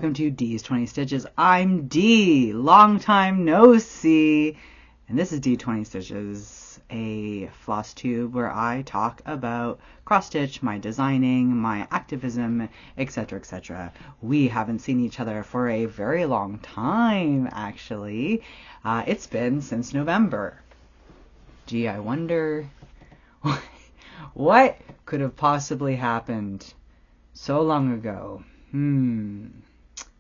welcome to D's 20 Stitches. I'm D, long time no see, and this is D20 Stitches, a floss tube where I talk about cross-stitch, my designing, my activism, etc., etc. We haven't seen each other for a very long time, actually. It's been since November. Gee, I wonder what could have possibly happened so long ago.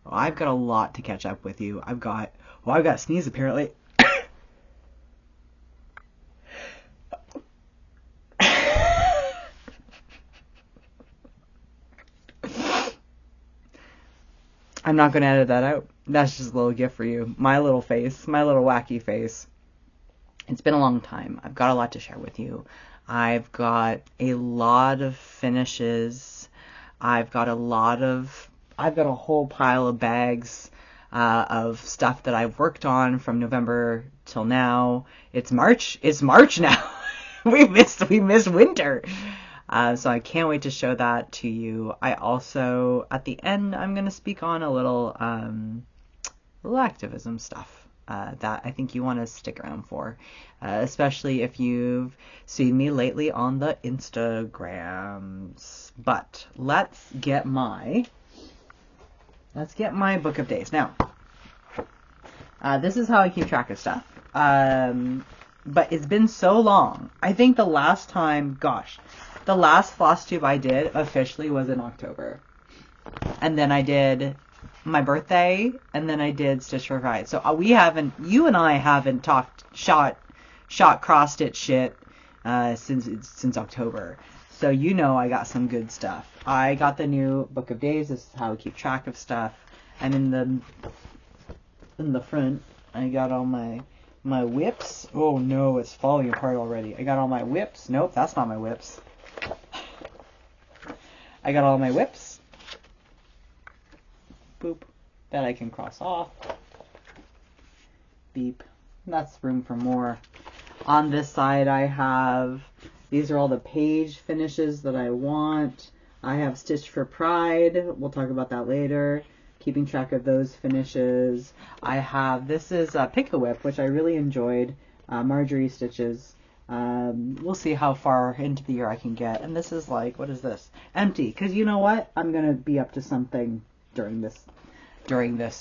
Well, I've got a lot to catch up with you. I've got a sneeze apparently. I'm not going to edit that out. That's just a little gift for you. My little face, my little wacky face. It's been a long time. I've got a lot to share with you. I've got a lot of finishes. I've got a whole pile of bags of stuff that I've worked on from November till now. It's March. It's March now. we missed winter. So I can't wait to show that to you. I also, at the end, I'm going to speak on a little activism stuff that I think you want to stick around for, especially if you've seen me lately on the Instagrams. But let's get my book of days. Now, this is how I keep track of stuff. But it's been so long. I think the last floss tube I did officially was in October. And then I did my birthday, and then I did Stitch for Pride. So you and I haven't shot cross stitch shit since October. So you know I got some good stuff. I got the new book of days. This is how I keep track of stuff. And in the front, I got all my whips. Oh no, it's falling apart already. I got all my whips. Nope, that's not my whips. I got all my whips. Boop. That I can cross off. Beep. That's room for more. On this side I have, these are all the page finishes that I want. I have Stitch for Pride. We'll talk about that later. Keeping track of those finishes. This is a Pick-a-Whip, which I really enjoyed. Marjorie stitches. We'll see how far into the year I can get. And this is like, what is this? Empty. Because you know what? I'm going to be up to something during this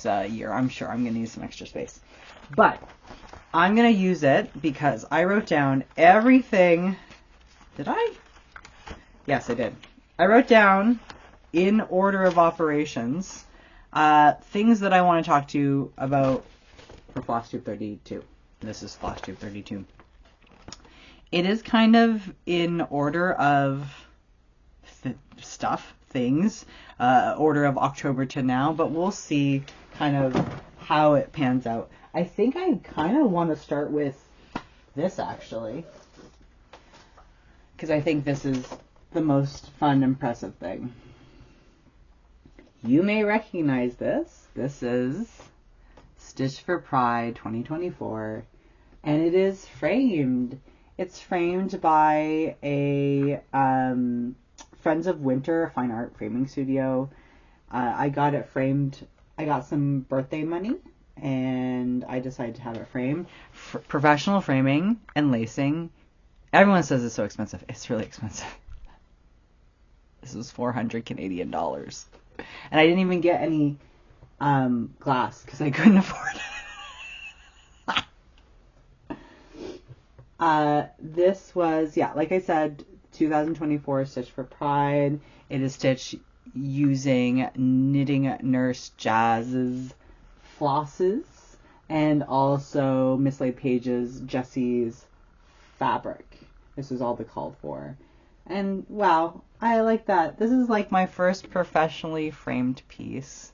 year. I'm sure I'm going to use some extra space. But I'm going to use it because I wrote down everything. Did I? Yes, I did. I wrote down in order of operations things that I want to talk to you about for Flosstube 32. This is Flosstube 32. It is kind of in order of things, order of October to now, but we'll see kind of how it pans out. I think I kind of want to start with this, actually, because I think this is the most fun, impressive thing. You may recognize this. This is Stitch for Pride 2024, and it is framed. It's framed by a Friends of Winter fine art framing studio. I got it framed. I got some birthday money, and I decided to have it framed. Professional framing and lacing. Everyone says it's so expensive. It's really expensive. This was 400 Canadian dollars. And I didn't even get any glass because I couldn't afford it. This was, like I said, 2024 Stitch for Pride. It is stitched using Knitting Nurse Jazz's flosses and also Mislaid Pages Jessie's fabric. This is all the called for. And wow, I like that. This is like my first professionally framed piece.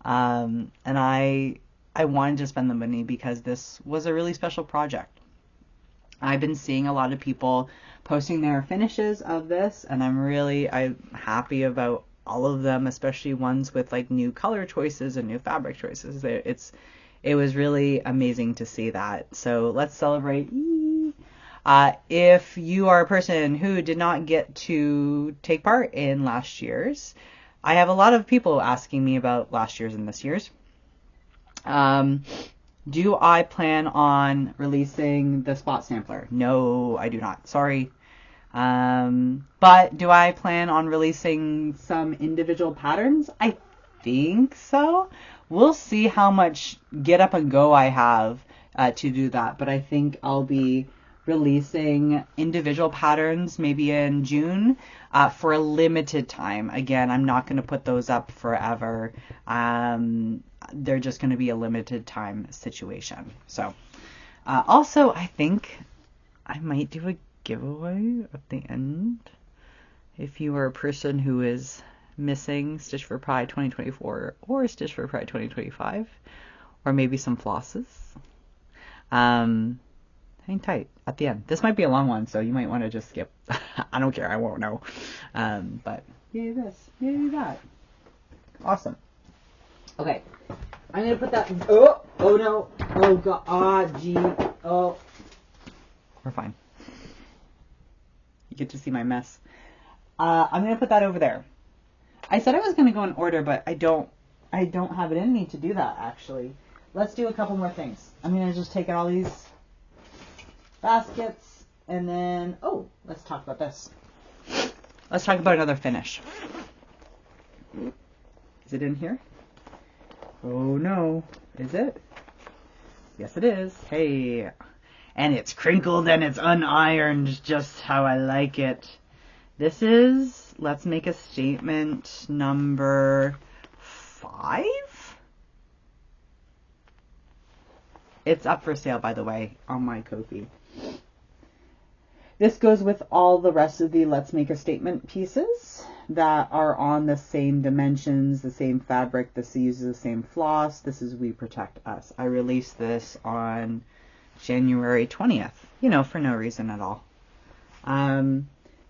And I wanted to spend the money because this was a really special project. I've been seeing a lot of people posting their finishes of this, and I'm happy about all of them, especially ones with like new color choices and new fabric choices. It was really amazing to see that. So let's celebrate. If you are a person who did not get to take part in last year's I have a lot of people asking me about last year's and this year's. Do I plan on releasing the spot sampler? No, I do not. Sorry. But do I plan on releasing some individual patterns? I think so. We'll see how much get up and go I have to do that. But I think I'll be releasing individual patterns maybe in June for a limited time. Again, I'm not going to put those up forever. They're just going to be a limited time situation. So also, I think I might do a giveaway at the end. If you are a person who is missing Stitch for Pride 2024 or Stitch for Pride 2025, or maybe some flosses, hang tight at the end. This might be a long one, so you might want to just skip. I don't care. I won't know. But yay this, yay that. Awesome. Okay. I'm going to put that... Oh no. Oh, God. Gee. Oh. We're fine. You get to see my mess. I'm going to put that over there. I said I was going to go in order, but I don't have it in me to do that, actually. Let's do a couple more things. I'm going to just take out all these baskets, and then... Oh, let's talk about this. Let's talk about another finish. Is it in here? Oh no, is it? Yes it is. Hey, and it's crinkled and it's unironed just how I like it. This is Let's Make a Statement number 5. It's up for sale, by the way, on my Ko-fi. This goes with all the rest of the Let's Make a Statement pieces that are on the same dimensions, the same fabric. This uses the same floss. This is We Protect Us. I released this on January 20th, for no reason at all.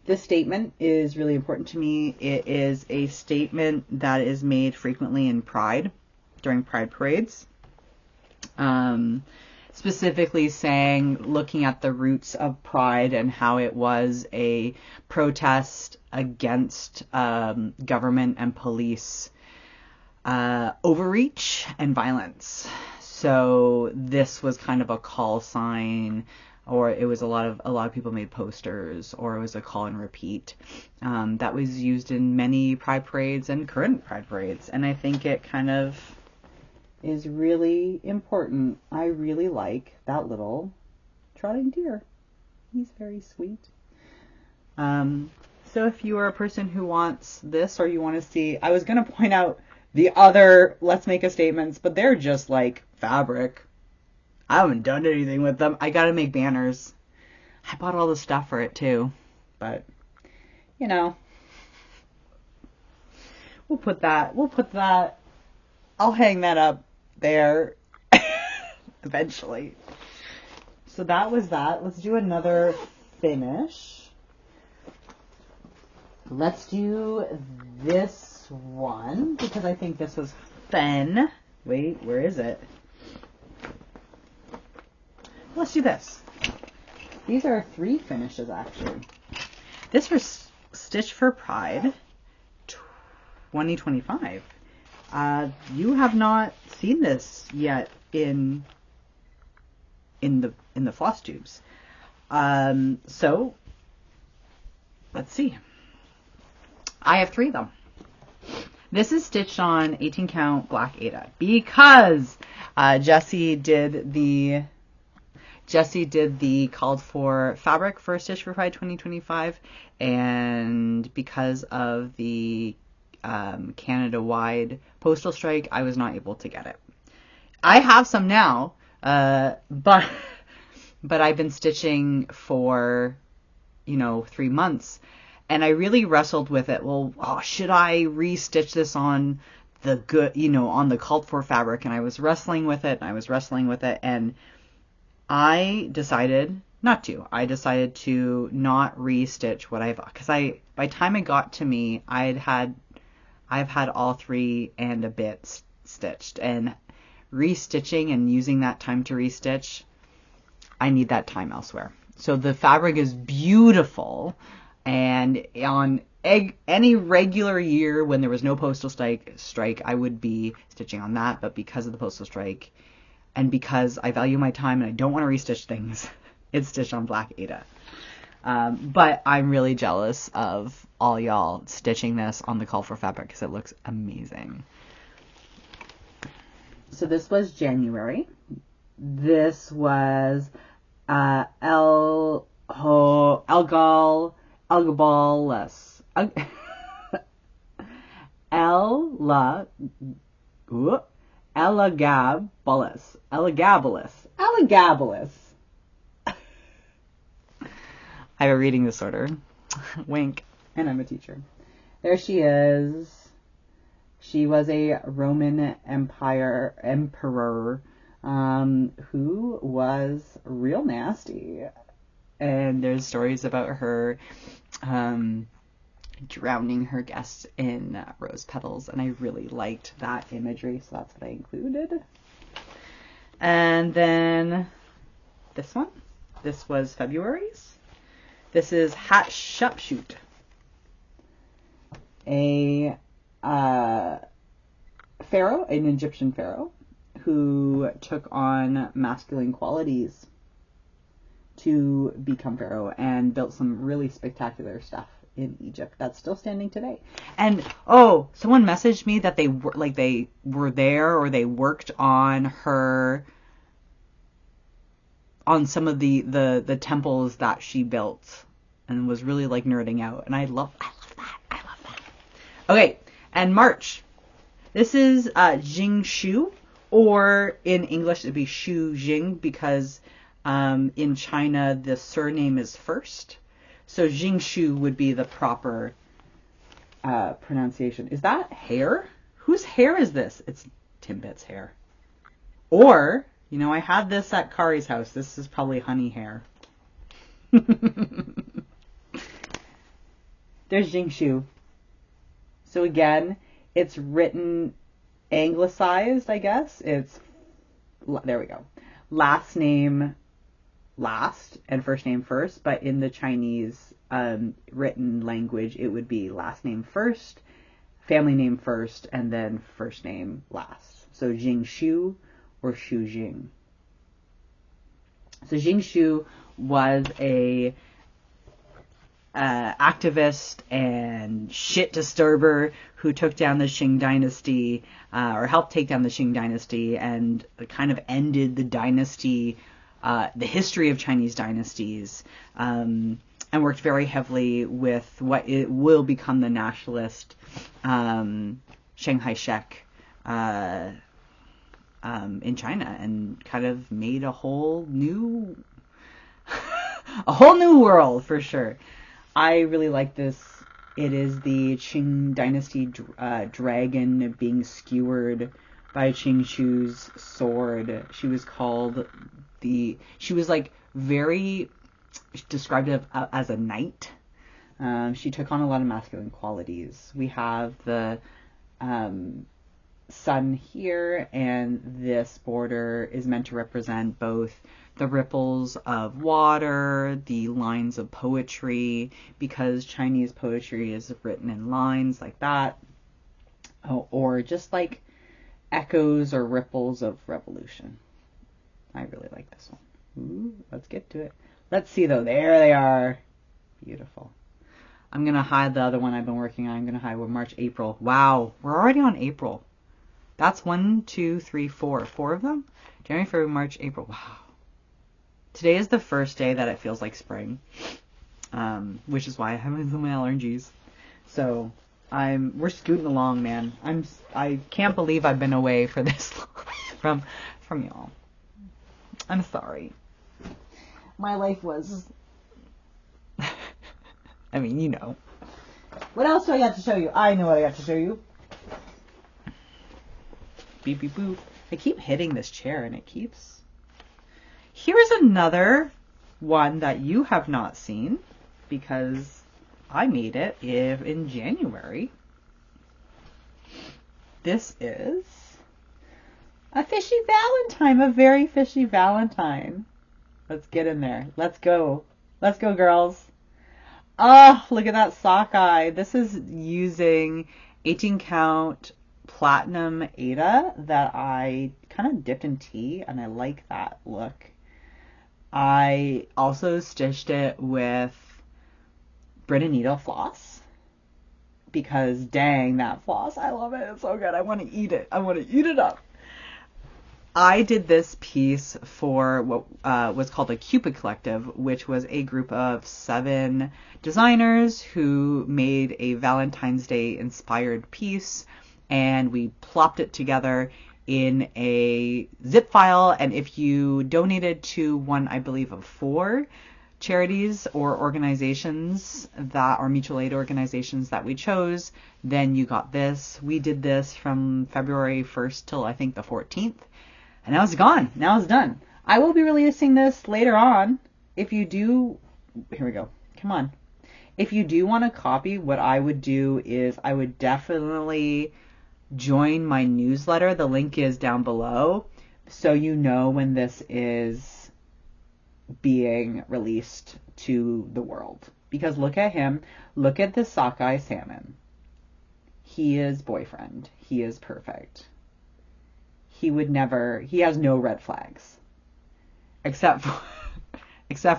This statement is really important to me. It is a statement that is made frequently in Pride, during Pride parades. Specifically looking at the roots of Pride and how it was a protest against government and police overreach and violence. So this was kind of a call sign, or it was a lot of people made posters, or it was a call and repeat that was used in many Pride parades and current Pride parades. And I think it kind of is really important. I really like that little trotting deer. He's very sweet. So if you are a person who wants this, or you want to see, I was going to point out the other Let's Make a Statements, but they're just like fabric. I haven't done anything with them. I got to make banners. I bought all the stuff for it too, but we'll put that, I'll hang that up there eventually. So that was that. Let's do another finish. Let's do this one because I think this was fun. Wait, where is it? Let's do this. These are 3 finishes actually. This was Stitch for Pride 2025. You have not seen this yet in the Flosstubes. So let's see. I have 3 of them. This is stitched on 18 count black Aida because Jessie did the called for fabric for Stitch for Pride 2025, and because of the Canada-wide postal strike, I was not able to get it. I have some now, but I've been stitching for 3 months, and I really wrestled with it. Well, should I restitch this on the on the called for fabric? And I was wrestling with it, and I decided not to. I decided to not restitch what because by the time it got to me, I've had all 3 and a bit stitched, and restitching and using that time to restitch, I need that time elsewhere. So the fabric is beautiful, and on any regular year when there was no postal strike, I would be stitching on that. But because of the postal strike, and because I value my time and I don't want to restitch things, it's stitched on Black Ada. But I'm really jealous of all y'all stitching this on the Call for Fabric because it looks amazing. So this was January. This was Elgabalus. Elagabalus. I have a reading disorder. Wink. And I'm a teacher. There she is. She was a Roman emperor who was real nasty. And there's stories about her drowning her guests in rose petals. And I really liked that imagery, so that's what I included. And then this one. This was February's. This is Hatshepsut, a pharaoh, an Egyptian pharaoh, who took on masculine qualities to become pharaoh and built some really spectacular stuff in Egypt that's still standing today. And someone messaged me that they were there, or they worked on her, on some of the temples that she built, and was really like nerding out. And I love that. Okay, and March. This is Jingshu, or in English it'd be Shu Jing, because in China the surname is first. So Jingshu would be the proper pronunciation. Is that hair? Whose hair is this? It's Timbit's hair. Or, I had this at Kari's house. This is probably honey hair. There's Jingshu. So again, it's written anglicized, I guess. There we go. Last name last and first name first, but in the Chinese written language, it would be last name first, family name first, and then first name last. So Jingshu or Shu Jing. So Jingshu was a activist and shit disturber who took down the Qing dynasty, or helped take down the Qing dynasty, and kind of ended the dynasty, the history of Chinese dynasties, and worked very heavily with what it will become the nationalist Shanghai Shek in China, and kind of made a whole new world for sure. I really like this. It is the Qing dynasty dragon being skewered by Qingshu's sword. She was like very described as a knight. She took on a lot of masculine qualities. We have the sun here, and this border is meant to represent both the ripples of water, the lines of poetry, because Chinese poetry is written in lines like that, or just like echoes or ripples of revolution. I really like this one. Ooh, let's get to it. Let's see though. There they are. Beautiful. I'm going to hide the other one I've been working on. I'm going to hide with March, April. Wow, we're already on April. That's 1, 2, 3, 4. 4 of them? January, February, March, April. Wow. Today is the first day that it feels like spring, which is why I have my allergies. So we're scooting along, man. I can't believe I've been away for this long from y'all. I'm sorry. My life was, I mean, What else do I got to show you? I know what I got to show you. Beep, beep, boop. I keep hitting this chair and it keeps... Here's another one that you have not seen, because I made it in January. This is a fishy valentine, a very fishy valentine. Let's get in there. Let's go. Let's go, girls. Oh, look at that sockeye. This is using 18 count platinum Ada that I kind of dipped in tea, and I like that look. I also stitched it with Brita needle floss because dang, that floss, I love it. It's so good. I want to eat it. I want to eat it up. I did this piece for what was called a Cupid Collective, which was a group of 7 designers who made a Valentine's Day inspired piece, and we plopped it together in a zip file. And if you donated to one, I believe, of 4 charities or organizations that are mutual aid organizations that we chose, then you got this. We did this from February 1st till I think the 14th. And now it's gone. Now it's done. I will be releasing this later on. If you do, here we go. Come on. If you do want a copy, what I would do is I would definitely join my newsletter. The link is down below, so you know when this is being released to the world. Because look at him. Look at the sockeye salmon. He is boyfriend. He is perfect. He would never, he has no red flags. Except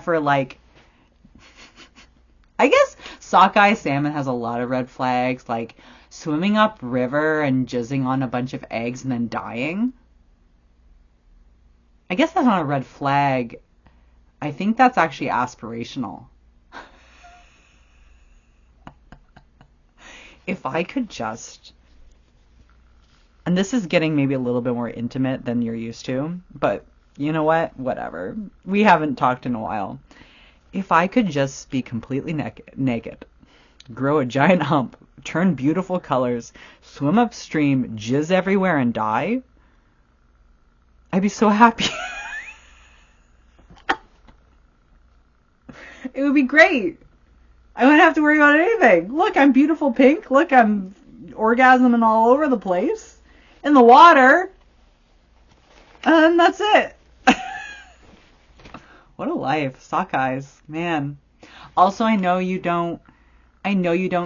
for like, I guess sockeye salmon has a lot of red flags, like swimming up river and jizzing on a bunch of eggs and then dying. I guess that's not a red flag. I think that's actually aspirational. If I could just... And this is getting maybe a little bit more intimate than you're used to, but you know what? Whatever. We haven't talked in a while. If I could just be completely naked, grow a giant hump, turn beautiful colors, swim upstream, jizz everywhere, and die, I'd be so happy. It would be great. I wouldn't have to worry about anything. Look, I'm beautiful pink. Look, I'm orgasming all over the place. In the water. And that's it. What a life. Sockeyes. Man. Also, I know you don't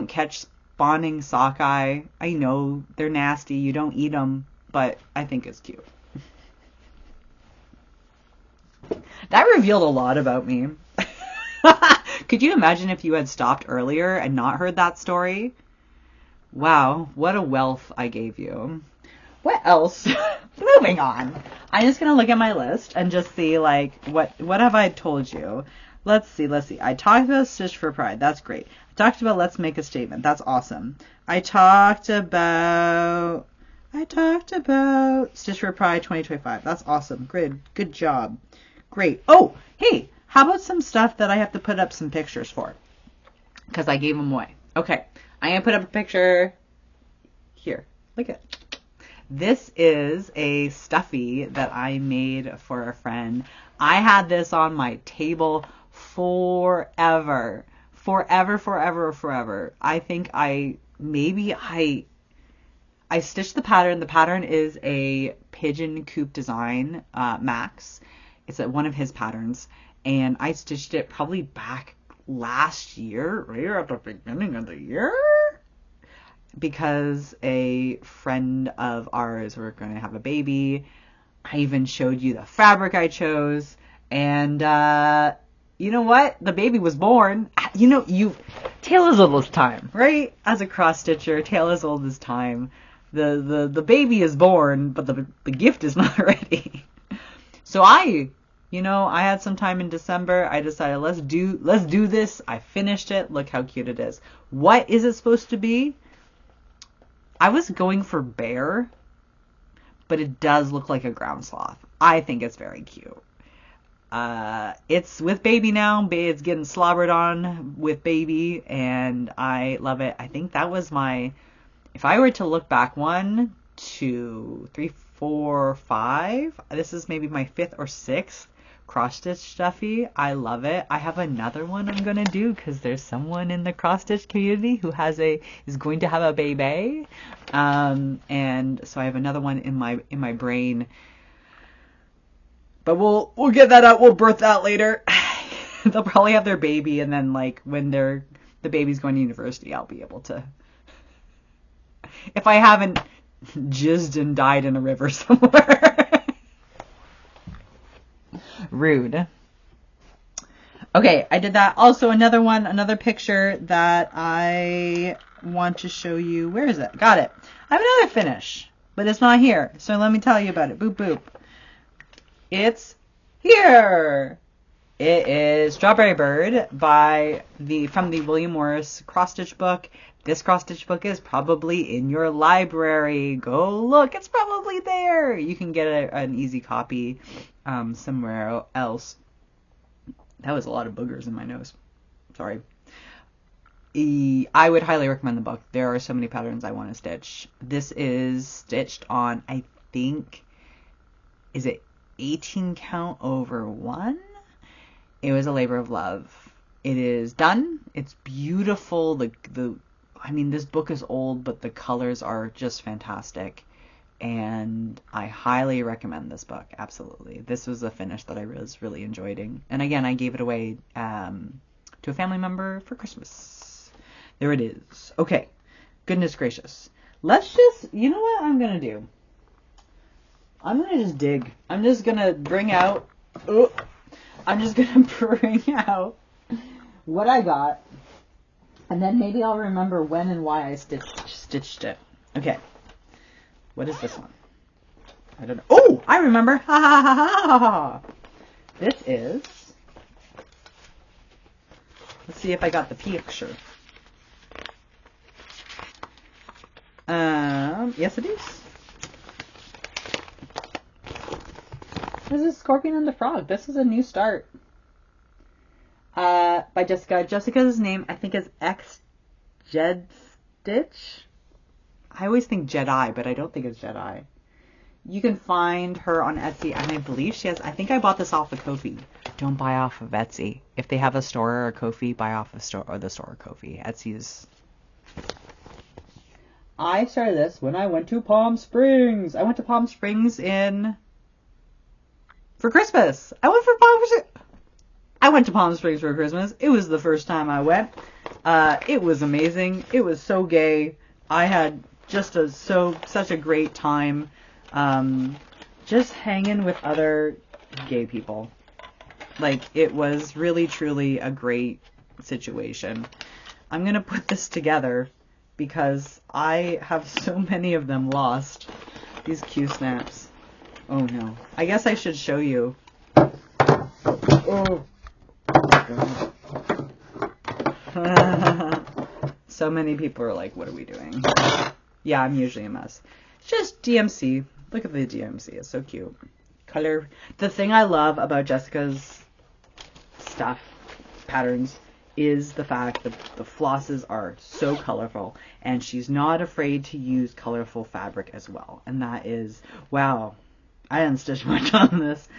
catch spawning sockeye. I know they're nasty. You don't eat them. But I think it's cute. That revealed a lot about me. Could you imagine if you had stopped earlier and not heard that story? Wow, what a wealth I gave you. What else? Moving on. I'm just going to look at my list and just see, like, what have I told you? Let's see. I talked about Stitch for Pride. That's great. I talked about Let's Make a Statement. That's awesome. I talked about Stitch for Pride 2025. That's awesome. Good job. Great. Oh, hey, how about some stuff that I have to put up some pictures for? Because I gave them away. Okay, I'm going to put up a picture here. Look at it. This is a stuffy that I made for a friend. I had this on my table forever. I think I stitched the pattern. The pattern is a pigeon coop design, Max. It's one of his patterns. And I stitched it probably back last year, right at the beginning of the year, because a friend of ours were going to have a baby. I even showed you the fabric I chose, and you know what? The baby was born. You know, tale as old as time, right? As a cross stitcher, tale as old as time. The baby is born, but the gift is not ready. So I had some time in December. I decided let's do this. I finished it. Look how cute it is. What is it supposed to be? I was going for bear, but it does look like a ground sloth. I think it's very cute. It's with baby now. It's getting slobbered on with baby, and I love it. I think that was if I were to look back, 1, 2, 3, 4, 5, this is maybe my 5th or 6th cross stitch stuffy. I love it. I have another one I'm gonna do because there's someone in the cross stitch community who is going to have a baby, and so I have another one in my brain. But we'll get that out. We'll birth that later. They'll probably have their baby, and then like when they're the baby's going to university, I'll be able to. If I haven't jizzed and died in a river somewhere. Rude. Okay, I did that. Also, another picture that I want to show you. Where is it? Got it. I have another finish, but it's not here. So let me tell you about it. Boop, boop. It's here. It is Strawberry Bird from the William Morris Crossstitch book. This Crossstitch book is probably in your library. Go look. It's probably there. You can get an easy copy somewhere else. That was a lot of boogers in my nose. Sorry. I would highly recommend the book. There are so many patterns I want to stitch. This is stitched on, I think, is it 18 count over 1? It was a labor of love. It is done. It's beautiful. I mean, this book is old, but the colors are just fantastic. And I highly recommend this book. Absolutely. This was a finish that I was really enjoying. And again, I gave it away to a family member for Christmas. There it is. Okay. Goodness gracious. Let's just, you know what I'm going to do? I'm going to just dig. I'm just going to bring out what I got. And then maybe I'll remember when and why I stitched it. Okay. What is this one? I don't know. Oh, I remember. Ha ha ha ha ha ha. This is. Let's see if I got the picture. Yes, it is. This is Scorpion and the Frog. This is a new start. By Jessica. Jessica's name, I think, is Jed Stitch. I always think Jedi, but I don't think it's Jedi. You can find her on Etsy, and I believe she has. I think I bought this off of Ko-fi. Don't buy off of Etsy. If they have a store or a Ko-fi, buy off of store or the store Ko-fi. Etsy's. I started this when I went to Palm Springs. I went to Palm Springs for Christmas. I went to Palm Springs for Christmas. It was the first time I went. It was amazing. It was so gay. I had just such a great time just hanging with other gay people. Like, it was really truly a great situation. I'm gonna put this together because I have so many of them lost. These Q snaps. Oh no. I guess I should show you. Oh God. So many people are like, what are we doing? Yeah, I'm usually a mess. It's just DMC. Look at the DMC. It's so cute. Color. The thing I love about Jessica's stuff, patterns, is the fact that the flosses are so colorful. And she's not afraid to use colorful fabric as well. And that is, wow. I didn't stitch much on this.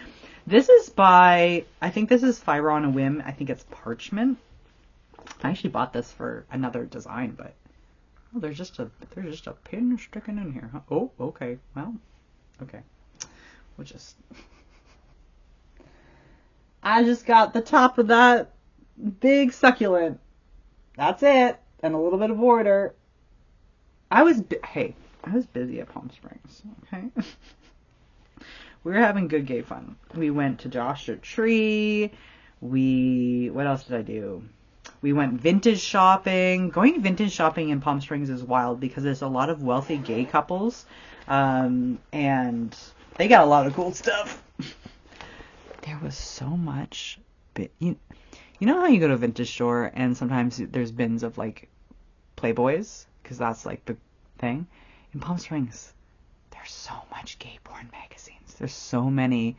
This is by, I think this is Fire on a Whim. I think it's Parchment. I actually bought this for another design, but oh, there's just a pin sticking in here. Huh? Oh, okay. Well, okay. We'll just. I just got the top of that big succulent. That's it, and a little bit of border. I was busy at Palm Springs. Okay. We were having good gay fun. We went to Joshua Tree. What else did I do? We went vintage shopping. Going vintage shopping in Palm Springs is wild because there's a lot of wealthy gay couples. And they got a lot of cool stuff. There was so much. You know how you go to a vintage store and sometimes there's bins of like Playboys? Because that's like the thing. In Palm Springs, there's so much gay porn magazines. There's so many.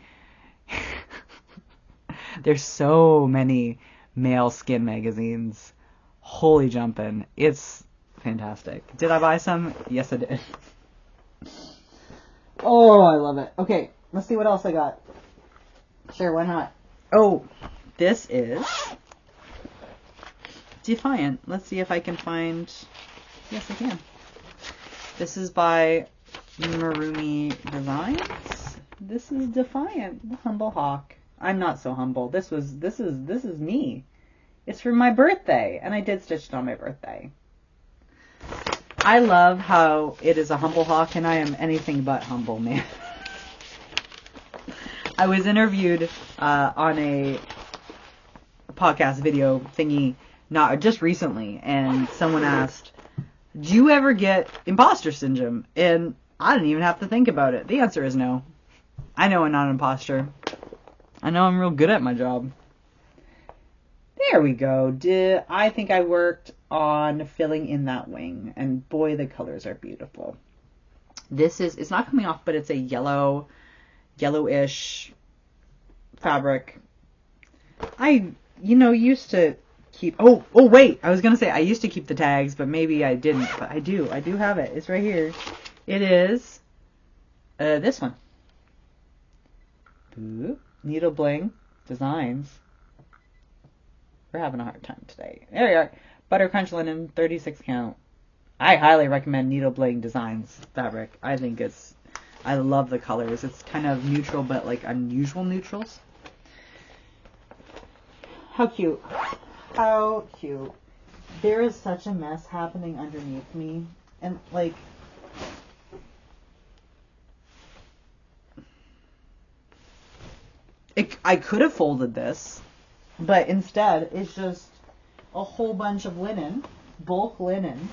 There's so many male skin magazines. Holy jumpin'. It's fantastic. Did I buy some? Yes, I did. Oh, I love it. Okay, let's see what else I got. Sure, why not? Oh, this is Defiant. Let's see if I can find. Yes, I can. This is by Marumi Designs. This is Defiant, the Humble Hawk. I'm not so humble. This is me. It's for my birthday, and I did stitch it on my birthday. I love how it is a humble hawk, and I am anything but humble, man. I was interviewed on a podcast video thingy not just recently, and someone asked, do you ever get imposter syndrome? And I didn't even have to think about it. The answer is no. I know I'm not an imposter. I know I'm real good at my job. There we go. I think I worked on filling in that wing, and boy, the colors are beautiful. It's not coming off, but it's a yellowish fabric. I, used to keep, wait, I was going to say I used to keep the tags, but maybe I didn't, but I do have it. It's right here. It is, this one. Ooh, Needle Bling Designs. We're having a hard time today. There we are. Butter Crunch Linen, 36 count. I highly recommend Needle Bling Designs fabric. I love the colors. It's kind of neutral, but like unusual neutrals. How cute. How cute. There is such a mess happening underneath me. And like, I could have folded this, but instead it's just a whole bunch of linen, bulk linen.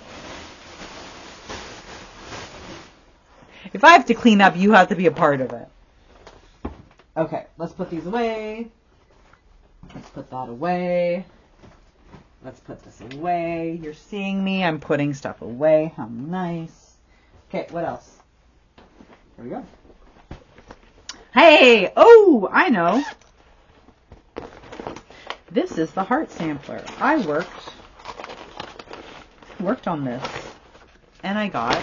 If I have to clean up, you have to be a part of it. Okay, let's put these away. Let's put that away. Let's put this away. You're seeing me. I'm putting stuff away. How nice. Okay, what else? Here we go. Hey! Oh, I know. This is the heart sampler. I worked on this, and I got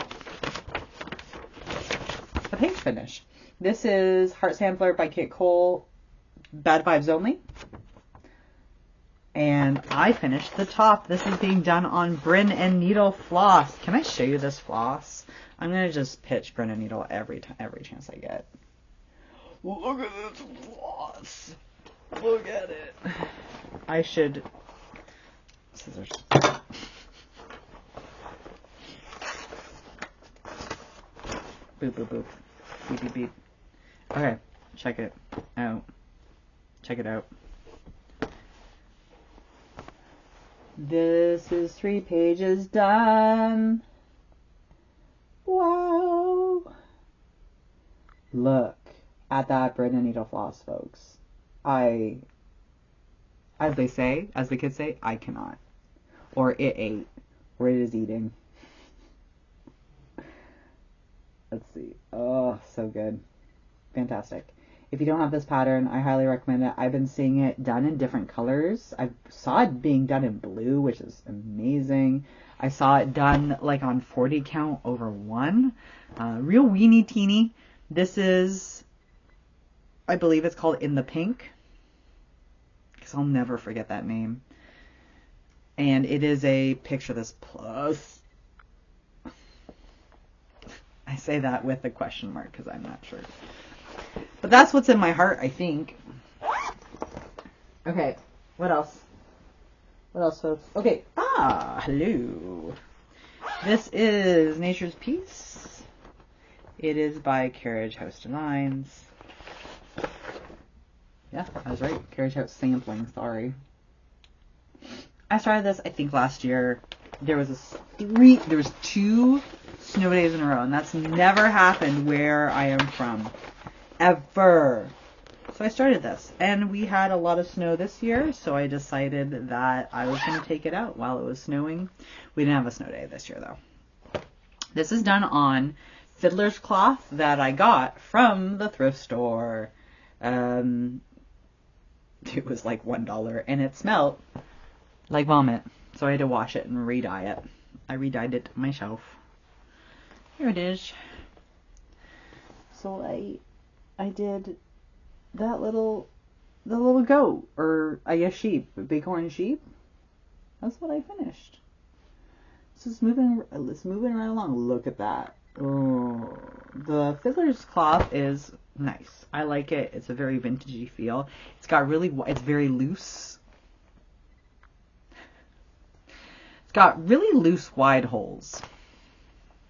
a page finish. This is Heart Sampler by Kate Cole, Bad Vibes Only. And I finished the top. This is being done on Brin and Needle floss. Can I show you this floss? I'm going to just pitch Brin and Needle every chance I get. Look at this floss. Look at it. I should... Scissors. Boop, boop, boop. Beep, beep, beep. Okay, check it out. Check it out. This is 3 pages done. Wow. Look at that Brin and Needle floss, folks. As the kids say, I cannot. Or it ate. Or it is eating. Let's see. Oh, so good. Fantastic. If you don't have this pattern, I highly recommend it. I've been seeing it done in different colors. I saw it being done in blue, which is amazing. I saw it done like on 40 count over 1. Real weeny teeny. This is, I believe it's called In the Pink, because I'll never forget that name. And it is a picture this plus. I say that with a question mark because I'm not sure. But that's what's in my heart, I think. Okay, what else? What else, folks? Okay, hello. This is Nature's Peace. It is by Carriage House Designs. Yeah, I was right. Carriage House Sampling, sorry. I started this, I think, last year. There was 2 snow days in a row, and that's never happened where I am from. Ever. So I started this, and we had a lot of snow this year, so I decided that I was going to take it out while it was snowing. We didn't have a snow day this year, though. This is done on fiddler's cloth that I got from the thrift store. It was like $1, and it smelled like vomit, so I had to wash it and re-dye it. I re-dyed it myself. Here it is. So I did that the little goat, or I guess sheep, bighorn sheep. That's what I finished. So it's moving right along. Look at that. Oh, the fiddler's cloth is nice. I like it. It's a very vintagey feel. It's very loose. got really loose, wide holes.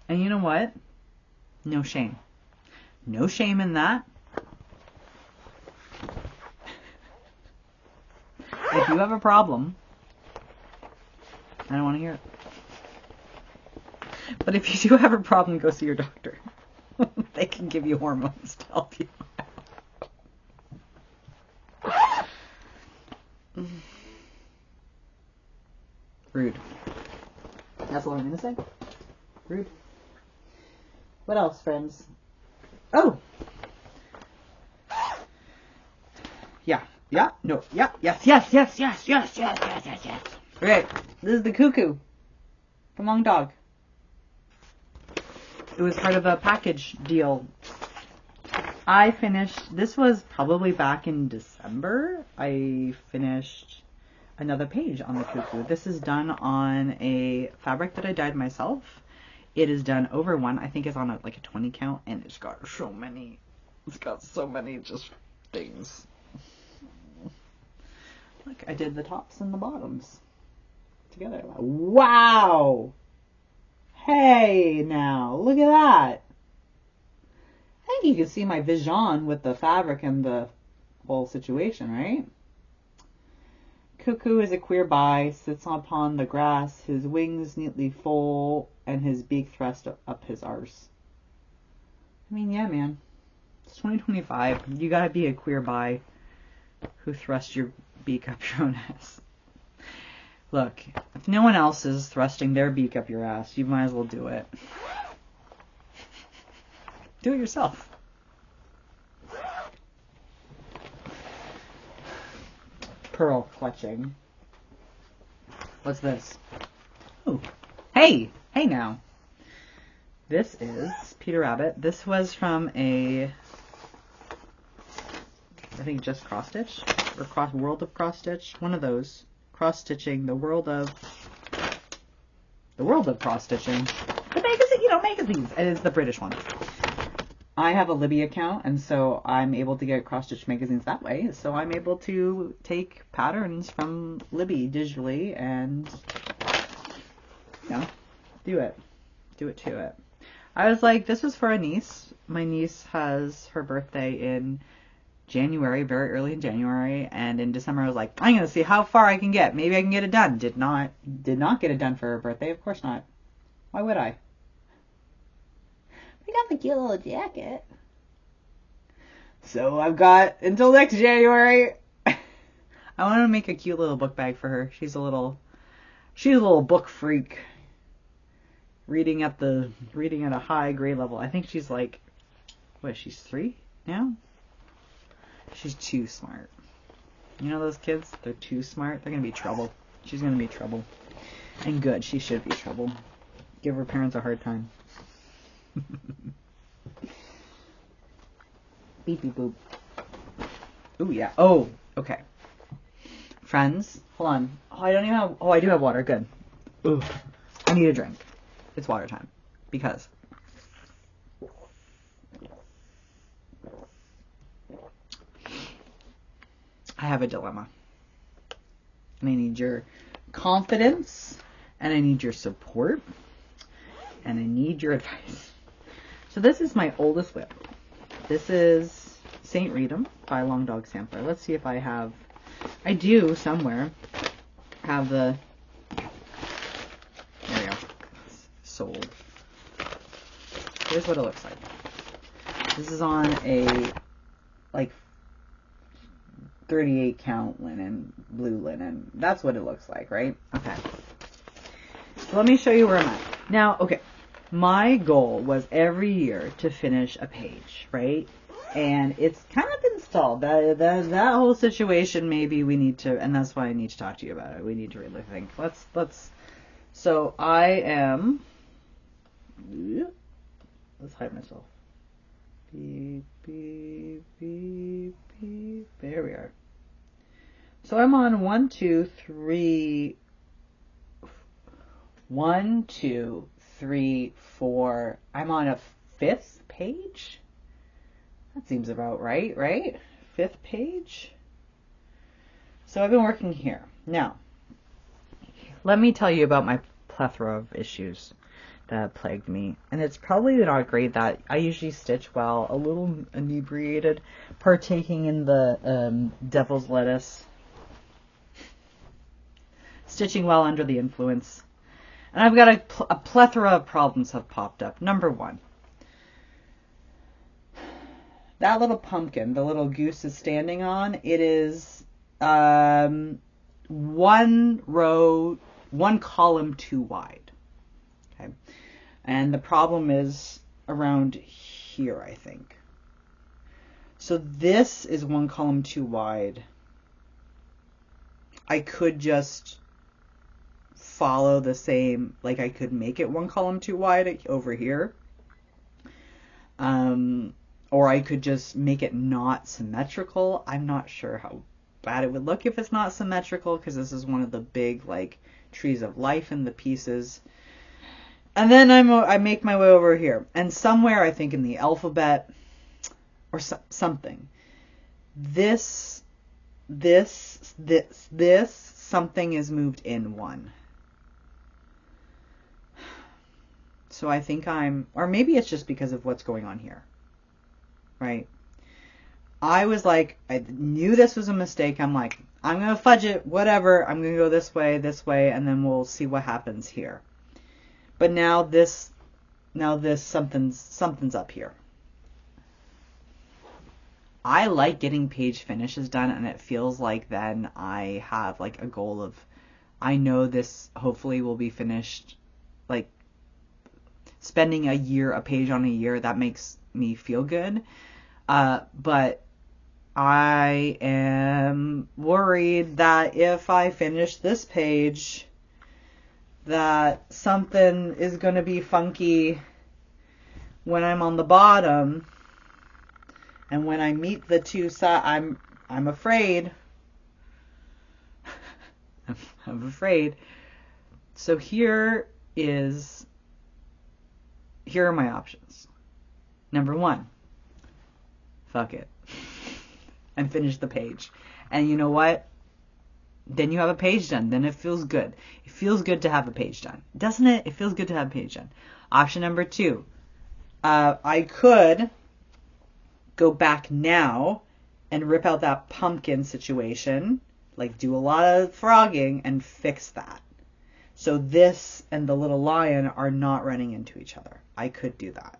And you know what? No shame. No shame in that. If you have a problem, I don't want to hear it. But if you do have a problem, go see your doctor. They can give you hormones to help you out. Rude. That's all I'm going to say. Rude. What else, friends? Oh! Yeah. Yeah. No. Yeah. Yes. Yes. Yes. Yes. Yes. Yes. Yes. Yes. Yes. Okay. This is the cuckoo from Long Dog. It was part of a package deal. I finished, this was probably back in December. I finished another page on the cuckoo. This is done on a fabric that I dyed myself. It is done over one. I think it's on like a 20 count, and it's got so many just things. Look, I did the tops and the bottoms together. Wow! Hey, now, look at that. I think you can see my vision with the fabric and the whole situation, right? Cuckoo is a queer bi, sits upon the grass, his wings neatly full, and his beak thrust up his arse. I mean, yeah, man. It's 2025. You gotta be a queer bi who thrusts your beak up your own ass. Look, if no one else is thrusting their beak up your ass, you might as well do it. Do it yourself. Pearl clutching. What's this? Oh, hey! Hey now! This is Peter Rabbit. This was from I think just Crossstitch? Or World of Crossstitch? One of those. Cross-stitching, the world of cross-stitching. The magazine, magazines. It is the British one. I have a Libby account, and so I'm able to get cross-stitch magazines that way. So I'm able to take patterns from Libby digitally and, do it to it. I was like, this is for a niece. My niece has her birthday in January, very early in January, and in December I was like, I'm gonna see how far I can get. Maybe I can get it done. Did not get it done for her birthday. Of course not. Why would I? We got the cute little jacket. So I've got until next January. I want to make a cute little book bag for her. She's a little book freak. Reading at a high grade level. I think she's like, she's 3 now? She's too smart. You know those kids? They're too smart. They're going to be trouble. She's going to be trouble. And good. She should be trouble. Give her parents a hard time. Beep beep boop. Ooh, yeah. Oh, okay. Friends, hold on. I do have water. Good. Ooh. I need a drink. It's water time. Because I have a dilemma. And I need your confidence. And I need your support. And I need your advice. So this is my oldest whip. This is St. Reedham by Long Dog Sampler. Let's see if I do somewhere have the, there we go, sold. Here's what it looks like. This is on a, 38 count linen, blue linen. That's what it looks like, right? Okay. So let me show you where I'm at. Now, okay. My goal was every year to finish a page, right? And it's kind of been stalled. That whole situation, maybe we need to, and that's why I need to talk to you about it. We need to really think. So I am, let's hide myself. Beep, beep, beep, beep. There we are. So I'm on 1, 2, 3, 1, 2, 3, 4. I'm on a 5th page. That seems about right, right? 5th page. So I've been working here. Now, let me tell you about plethora of issues that plagued me. And it's probably not great that I usually stitch while a little inebriated, partaking in the devil's lettuce. Stitching while under the influence. And I've got a plethora of problems have popped up. Number one. That little pumpkin, the little goose is standing on, it is one column too wide. Okay. And the problem is around here, I think. So this is one column too wide. I could just follow the same, like I could make it one column too wide over here. Or I could just make it not symmetrical. I'm not sure how bad it would look if it's not symmetrical, because this is one of the big, like, trees of life in the pieces. And then I make my way over here. And somewhere, I think in the alphabet, or something, this, something is moved in one. So I think or maybe it's just because of what's going on here. Right? I was like, I knew this was a mistake. I'm like, I'm going to fudge it, whatever. I'm going to go this way, and then we'll see what happens here. But now this, something's up here. I like getting page finishes done, and it feels like then I have like a goal of, I know this hopefully will be finished, like spending a page on a year, that makes me feel good. But I am worried that if I finish this page, that something is going to be funky when I'm on the bottom. And when I meet the two sides, I'm afraid. I'm afraid. So here are my options. Number one, fuck it. And finish the page. And you know what? Then you have a page done. Then it feels good. It feels good to have a page done. Doesn't it? It feels good to have a page done. Option number two. I could go back now and rip out that pumpkin situation. Like do a lot of frogging and fix that. So this and the little lion are not running into each other. I could do that.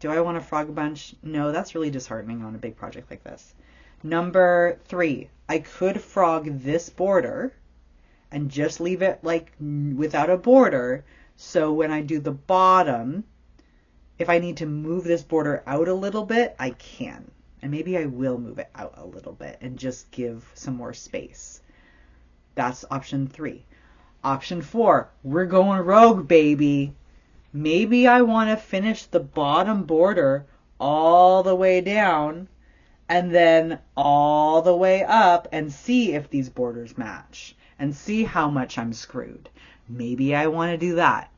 Do I want to frog a bunch? No, that's really disheartening on a big project like this. Number three, I could frog this border and just leave it like without a border. So when I do the bottom, if I need to move this border out a little bit, I can. And maybe I will move it out a little bit and just give some more space. That's option three. Option four, we're going rogue, baby. Maybe I want to finish the bottom border all the way down and then all the way up and see if these borders match and see how much I'm screwed. Maybe I want to do that.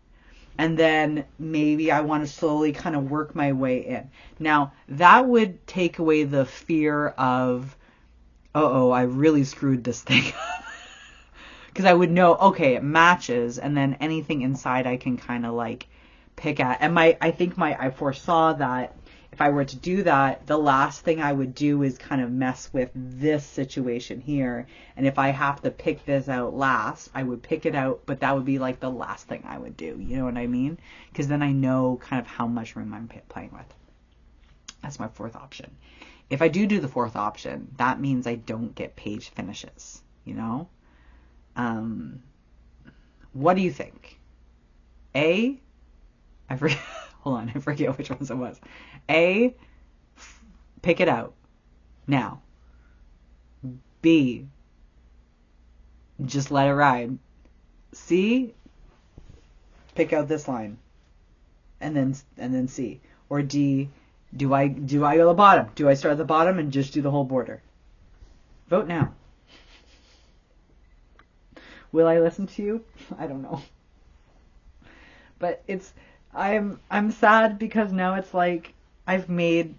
And then maybe I want to slowly kind of work my way in. Now, that would take away the fear of, I really screwed this thing up. Because I would know, okay, it matches, and then anything inside I can kind of like pick at. And I foresaw that if I were to do that, the last thing I would do is kind of mess with this situation here. And if I have to pick this out last, I would pick it out, but that would be like the last thing I would do. You know what I mean? Because then I know kind of how much room I'm playing with. That's my fourth option. If I do the fourth option, that means I don't get page finishes, you know? What do you think? Hold on, I forget which ones it was. A, pick it out now. B, just let it ride. C, pick out this line. And then C. Or D, do I go to the bottom? Do I start at the bottom and just do the whole border? Vote now. Will I listen to you? I don't know. But I'm sad because now it's like the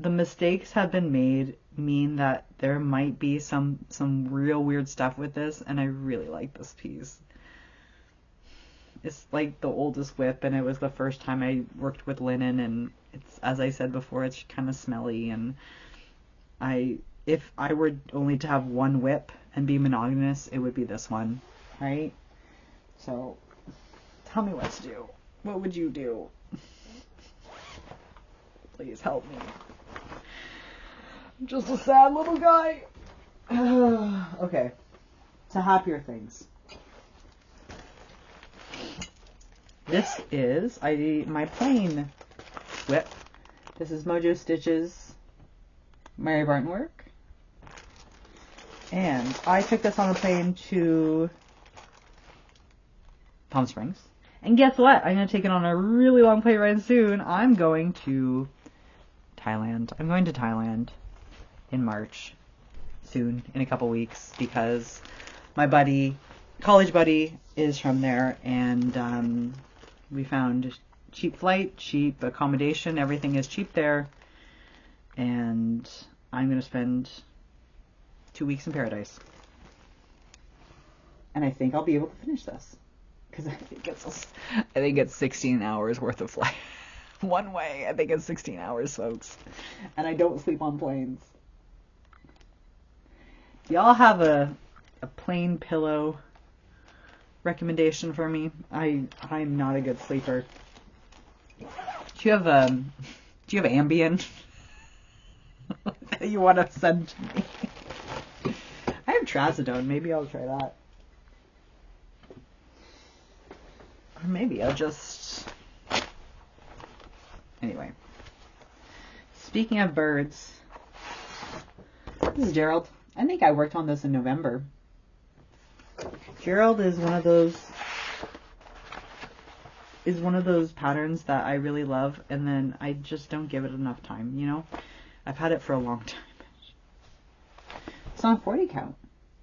mistakes have been made mean that there might be some real weird stuff with this, and I really like this piece. It's like the oldest whip, and it was the first time I worked with linen, and it's, as I said before, it's kind of smelly, and if I were only to have one whip and be monogamous, it would be this one, right? So, tell me what to do. What would you do? Please help me. I'm just a sad little guy. Okay. To happier things. This is my plain whip. This is Mojo Stitch's Mary Barton work. And I took this on a plane to Palm Springs. And guess what? I'm going to take it on a really long plane ride soon. I'm going to Thailand. I'm going to Thailand in March. Soon, in a couple weeks, because my college buddy is from there, and we found cheap flight, cheap accommodation, everything is cheap there, and I'm going to spend 2 weeks in paradise. And I think I'll be able to finish this, because I think it's 16 hours worth of flight. One way, I think it's 16 hours, folks. And I don't sleep on planes. Y'all have a plain pillow recommendation for me? I'm not a good sleeper. Do you have Ambien that you want to send to me? I have trazodone. Maybe I'll try that. Or maybe I'll just... Anyway. Speaking of birds, this is Gerald. I think I worked on this in November. Gerald is one of those patterns that I really love, and then I just don't give it enough time, you know? I've had it for a long time. It's on 40 count.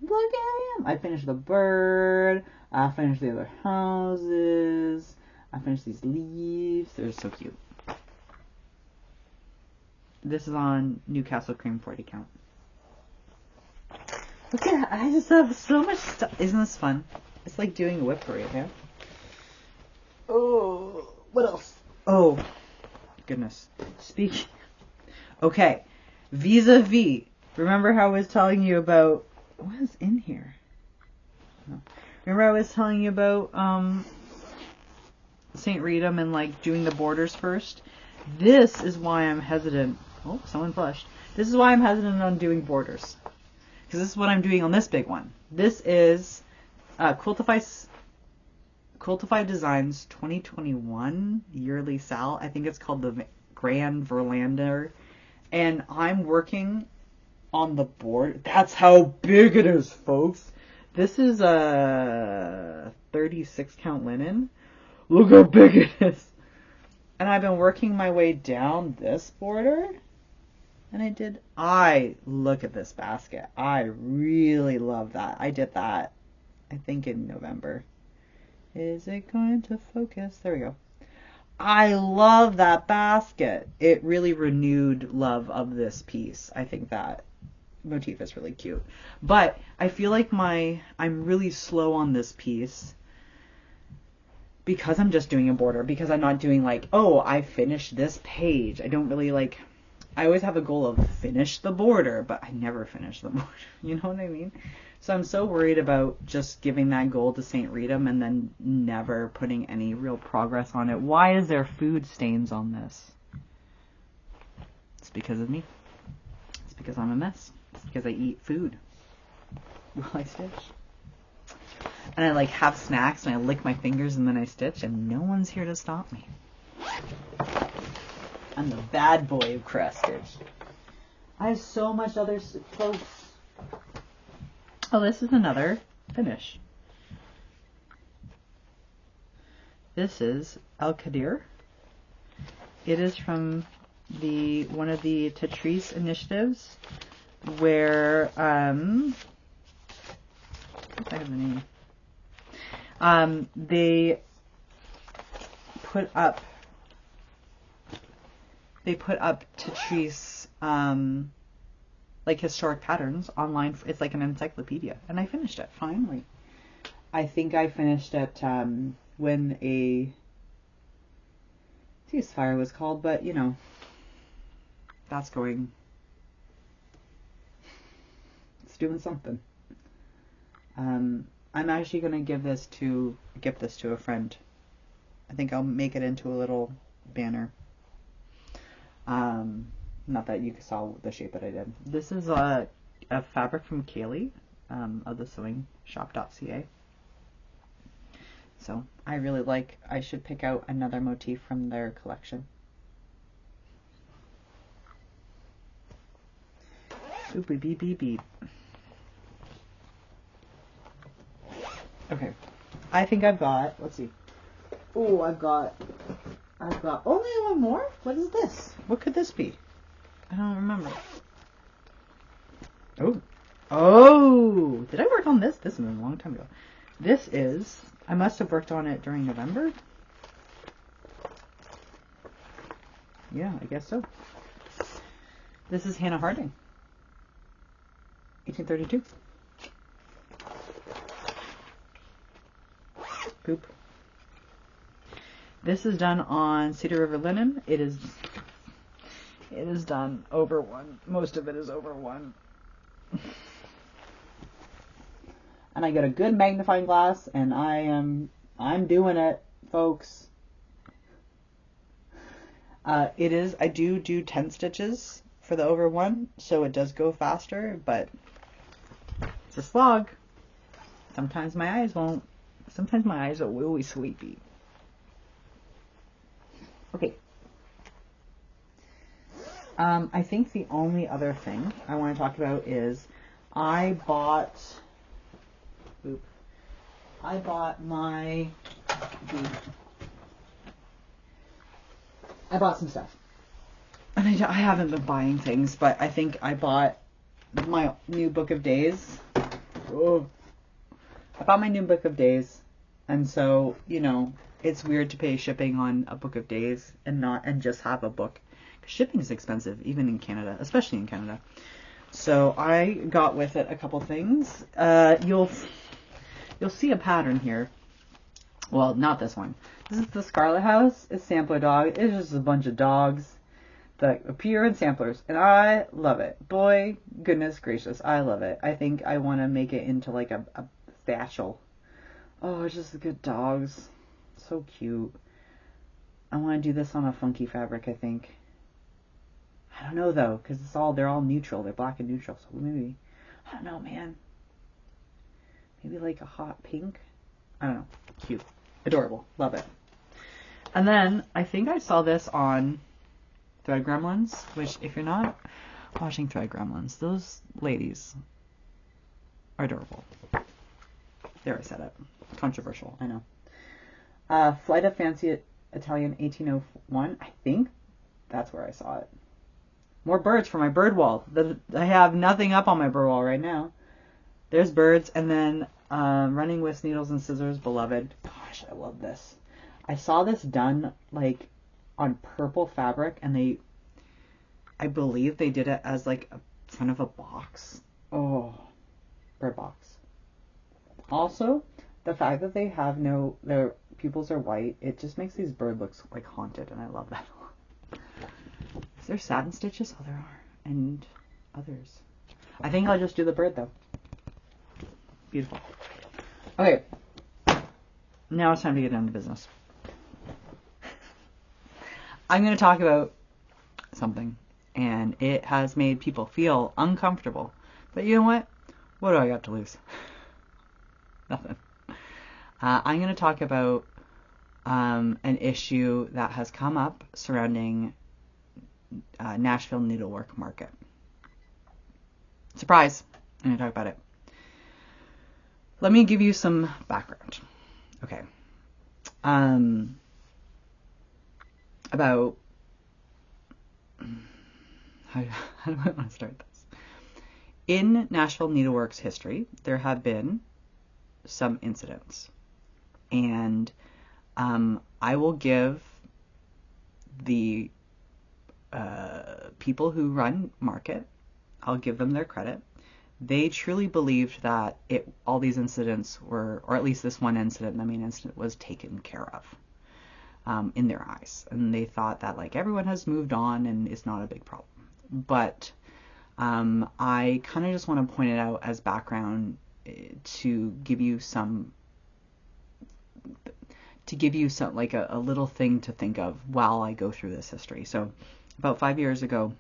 Look at I am. I finished the bird. I finished the other houses. I finished these leaves. They're so cute. This is on Newcastle Cream 40 count. Look at, I just have so much stuff. Isn't this fun? It's like doing a whip parade, yeah? Oh, what else? Oh, goodness. Okay, vis-a-vis. Remember how I was telling you about... What is in here? No. Remember I was telling you about St. Reedham and like doing the borders first? This is why I'm hesitant. Oh, someone flushed. This is why I'm hesitant on doing borders. Because this is what I'm doing on this big one. This is Quiltify Designs 2021 yearly sal. I think it's called the Grand Verlander. And I'm working on the board. That's how big it is, folks. This is a 36 count linen. Look how big it is. And I've been working my way down this border. And look at this basket. I really love that. I did that, I think, in November. Is it going to focus? There we go. I love that basket. It really renewed love of this piece. I think that motif is really cute. But I feel like I'm really slow on this piece because I'm just doing a border. Because I'm not doing like, oh, I finished this page. I don't really like... I always have a goal of finish the border, but I never finish the border. You know what I mean? So I'm so worried about just giving that goal to St. Reedham and then never putting any real progress on it. Why is there food stains on this? It's because of me. It's because I'm a mess. It's because I eat food while I stitch. And I like have snacks and I lick my fingers and then I stitch and no one's here to stop me. I'm the bad boy of Crossstitch. I have so much other clothes. Oh, this is another finish. This is El Kadir. It is from one of the Tetris initiatives where I have the name. They put up Tetris like historic patterns online. It's like an encyclopedia, and I finished it finally. I think I finished it when a ceasefire was called, but you know, that's going, it's doing something. I'm actually going to gift this to a friend. I think I'll make it into a little banner. Not that you saw the shape that I did. This is a fabric from Kaylee of the sewingshop.ca. So I really like, I should pick out another motif from their collection. Boop, beep, beep, beep, beep. Okay. I think I've got, let's see. Oh, I've got only one more? What is this? What could this be? I don't remember. Oh, did I work on this? This was a long time ago. This is, I must have worked on it during November. Yeah, I guess so. This is Hannah Harding, 1832. Poop. This is done on Cedar River linen. It is done over one. Most of it is over one. And I got a good magnifying glass, and I'm doing it, folks. I do 10 stitches for the over one, so it does go faster, but it's a slog. Sometimes my eyes won't. Sometimes my eyes are really sleepy. Okay. I think the only other thing I want to talk about is I bought some stuff. And I haven't been buying things, but I think I bought my new book of days. Oh. I bought my new book of days, and so, you know, it's weird to pay shipping on a book of days and just have a book. Shipping is expensive, even in Canada, especially in Canada. So I got with it a couple things. You'll see a pattern here. Well, not this one. This is the Scarlet House. It's Sampler Dog. It's just a bunch of dogs that appear in samplers, and I love it. Boy, goodness gracious, I love it. I think I want to make it into like a satchel. Oh, it's just good dogs. So cute. I want to do this on a funky fabric, I think. I don't know though, because they're all neutral. They're black and neutral, so maybe, I don't know, man. Maybe like a hot pink. I don't know. Cute. Adorable. Love it. And then I think I saw this on Thread Gremlins, which if you're not watching Thread Gremlins, those ladies are adorable. There, I said it. Controversial, I know. Flight of Fancy Italian 1801. I think that's where I saw it. More birds for my bird wall. I have nothing up on my bird wall right now. There's birds, and then Running with Needles and Scissors, Beloved. Gosh, I love this. I saw this done like on purple fabric, and I believe they did it as like a front of a box. Oh, bird box. Also, the fact that they have their pupils are white, it just makes these birds look like haunted, and I love that. Is there satin stitches? Oh, there are. And others. I think I'll just do the bird, though. Beautiful. Okay. Now it's time to get down to business. I'm going to talk about something, and it has made people feel uncomfortable. But you know what? What do I got to lose? Nothing. I'm going to talk about an issue that has come up surrounding Nashville needlework market. Surprise! I'm going to talk about it. Let me give you some background. Okay. About how do I want to start this? In Nashville needlework's history, there have been some incidents, and I will give the people who run market, I'll give them their credit. They truly believed that all these incidents were, or at least this one incident, the main incident, was taken care of in their eyes. And they thought that like everyone has moved on and it's not a big problem. But I kind of just want to point it out as background to give you some like a little thing to think of while I go through this history. So about 5 years ago,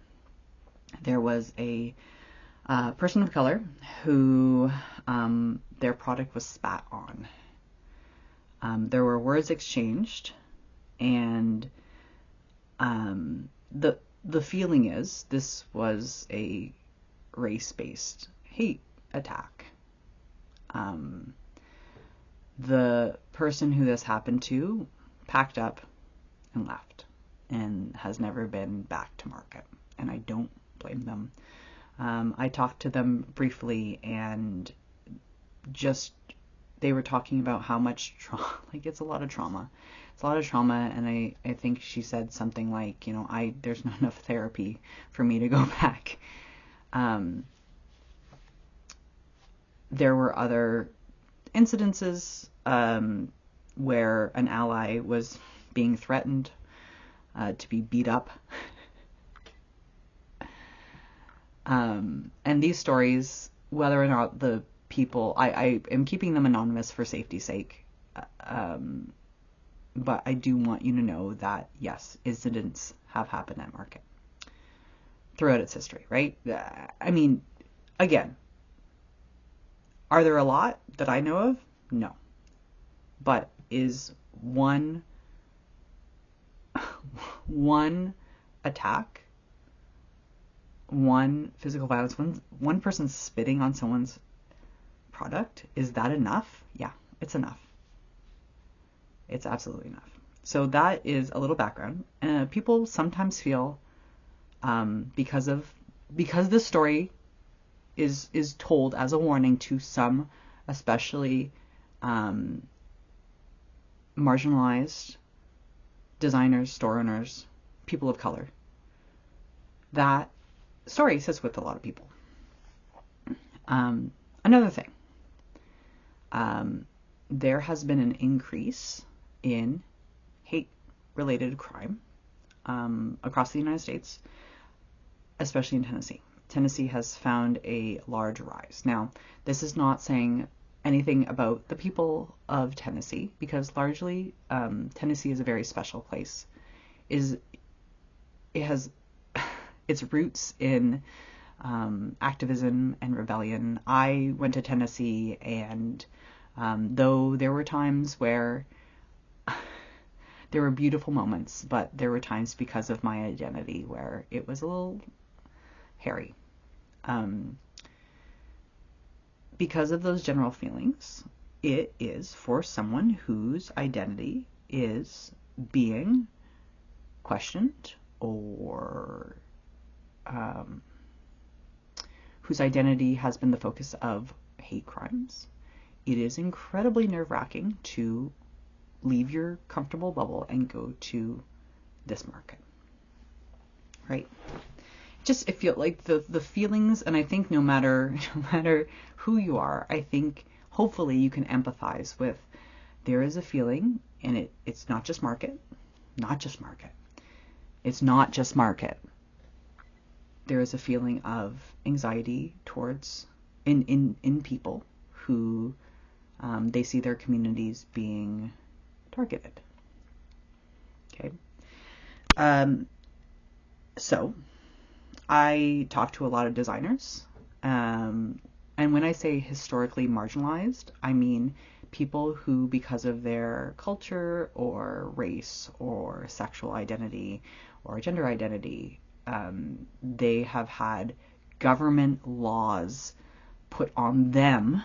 there was a person of color who their product was spat on. There were words exchanged, and the feeling is this was a race-based hate attack. The person who this happened to packed up and left and has never been back to market, and I don't blame them. I talked to them briefly, and just they were talking about how much trauma, like it's a lot of trauma. It's a lot of trauma, and I think she said something like, you know, there's not enough therapy for me to go back. There were other incidences where an ally was being threatened to be beat up. And these stories, whether or not the people, I am keeping them anonymous for safety's sake, but I do want you to know that, yes, incidents have happened at market throughout its history, right? I mean, again, are there a lot that I know of? No. But is one attack, one physical violence, one person spitting on someone's product, is that enough? Yeah, it's enough. It's absolutely enough. So that is a little background. People sometimes feel because this story is told as a warning to some, especially marginalized designers, store owners, people of color, that story sits with a lot of people. Another thing, there has been an increase in hate-related crime across the United States, especially in Tennessee. Tennessee has found a large rise. Now, this is not saying anything about the people of Tennessee, because largely Tennessee is a very special place. It has its roots in activism and rebellion. I went to Tennessee, and though there were times where there were beautiful moments, but there were times because of my identity where it was a little hairy. Because of those general feelings, it is for someone whose identity is being questioned, or whose identity has been the focus of hate crimes. It is incredibly nerve-wracking to leave your comfortable bubble and go to this market, right? Just, I feel like the feelings, and I think no matter who you are, I think hopefully you can empathize with, there is a feeling, and it's not just market. It's not just market. There is a feeling of anxiety towards in people who they see their communities being targeted. Okay. So I talk to a lot of designers, and when I say historically marginalized, I mean people who, because of their culture or race or sexual identity or gender identity, they have had government laws put on them